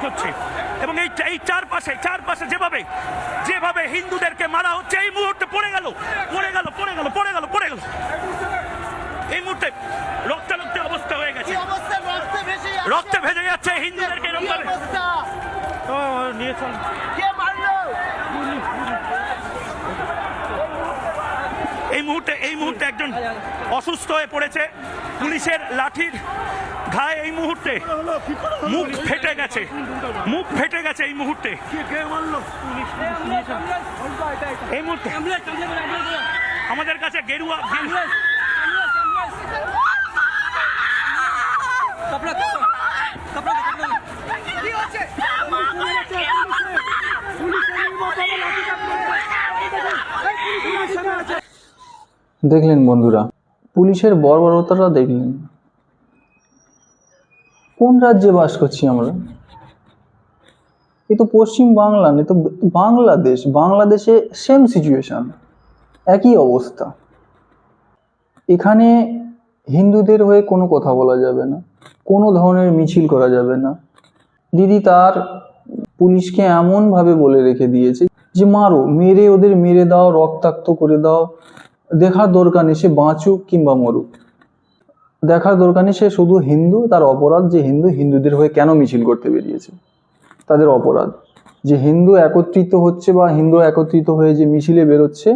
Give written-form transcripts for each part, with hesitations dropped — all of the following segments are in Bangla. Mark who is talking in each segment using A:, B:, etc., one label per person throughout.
A: হচ্ছে এবং এই চারপাশে যেভাবে যেভাবে হিন্দুদেরকে মারা হচ্ছে, এই মুহূর্তে পড়ে গেল এই মুহূর্তে রক্তাক্ত অবস্থা হয়ে গেছে, রক্তে ভেজে যাচ্ছে হিন্দুদেরকে। এই মুহূর্তে একজন অসুস্থ হয়ে পড়েছে পুলিশের লাঠির ঘায়ে। এই মুহূর্তে মুখ ফেটে গেছে এই মুহূর্তে আমাদের কাছে গেরুয়া
B: দেখলেন বন্ধুরা, পুলিশের বর্বরতাটা দেখলেন। কোন রাজ্যে বাস করছি আমরা? এ তো পশ্চিম বাংলা, এ তো বাংলাদেশে সেম সিচুয়েশন, একই অবস্থা। এখানে হিন্দুদের হয়ে কোনো কথা বলা যাবে না, কোনো ধরনের মিছিল করা যাবে না। দিদি তার পুলিশকে এমনভাবে বলে রেখে দিয়েছে যে মারো, ওদের মেরে দাও, রক্তাক্ত করে দাও, দেখার দরকার নেই সে বাঁচুক কিংবা মরুক, দেখার দরকার নেই সে শুধু হিন্দু। তার অপরাধ যে হিন্দুদের হয়ে কেন মিছিল করতে বেরিয়েছে, তাদের অপরাধ যে হিন্দু একত্রিত হচ্ছে বা হিন্দু একত্রিত হয়ে যে মিছিলে বেরোচ্ছে,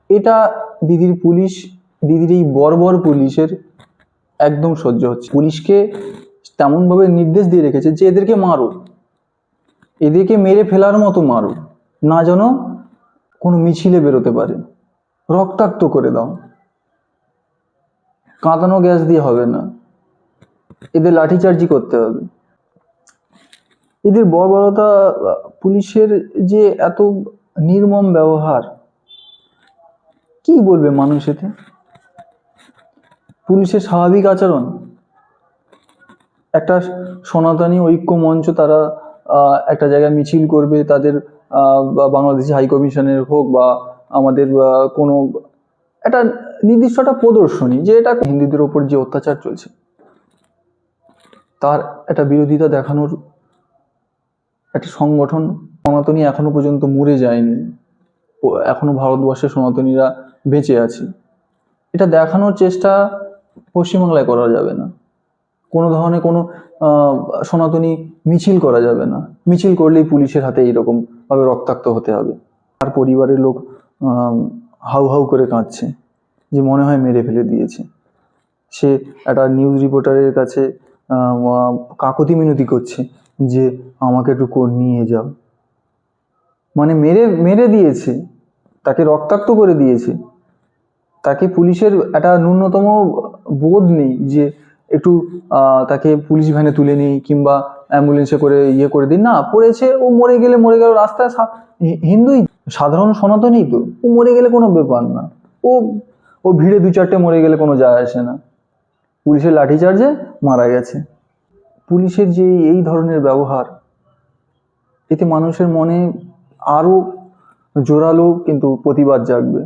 B: এটা দিদির এই বর্বর পুলিশের একদম সহ্য হচ্ছে। পুলিশকে তেমনভাবে নির্দেশ দিয়ে রেখেছে যে এদেরকে মারো, এদেরকে মেরে ফেলার মতো মারো, না যেন কোনো মিছিলে বেরোতে পারে, রক্তাক্ত করে দাও। কাঁদানো গ্যাস দিয়ে হবে না, এদের লাঠিচার্জি করতে হবে। এদের বর্বরতা, পুলিশের যে এত নির্মম ব্যবহার, কি বলবে মানুষ এতে? পুলিশের স্বাভাবিক আচরণ, একটা সনাতনী ঐক্য মঞ্চ তারা একটা জায়গায় মিছিল করবে, তাদের বাংলাদেশি হাই কমিশনের হোক বা আমাদের কোনো একটা নির্দিষ্ট একটা প্রদর্শনী, যে এটা হিন্দুদের ওপর যে অত্যাচার চলছে তার একটা বিরোধিতা দেখানোর একটা সংগঠন। সনাতনী এখনো পর্যন্ত মরে যায়নি, এখনো ভারতবর্ষের সনাতনীরা বেঁচে আছে, এটা দেখানোর চেষ্টা পশ্চিমবাংলায় করা যাবে না। কোনো ধরনের কোনো সনাতনী মিছিল করা যাবে না, মিছিল করলেই পুলিশের হাতে এইরকম ভাবে রক্তাক্ত হতে হবে। আর পরিবারের লোক হাউ হাউ করে কাঁদছে যে মনে হয় মেরে ফেলে দিয়েছে। সে একটা নিউজ রিপোর্টারের কাছে কাকুতি মিনতি করছে যে আমাকে একটু নিয়ে যাও, মানে মেরে দিয়েছে, তাকে রক্তাক্ত করে দিয়েছে। তাকে পুলিশের একটা ন্যূনতম বোধ নেই যে একটু তাকে পুলিশ ভ্যানে তুলে নিই কিংবা অ্যাম্বুলেন্সে করে করে দিই। না, পড়েছে, ও মরে গেল রাস্তায়, হিন্দুই সাধারণ সনাতনী তো, ও মরে গেলে কোনো ব্যাপার না, ও ভিড়ে 2-4টে মরে গেলে কোনো যায় আসে না, পুলিশের লাঠিচার্জে মারা গেছে। পুলিশের যে এই ধরনের ব্যবহার, এতে মানুষের মনে আরো জোরালো কিন্তু প্রতিবাদ জাগবে।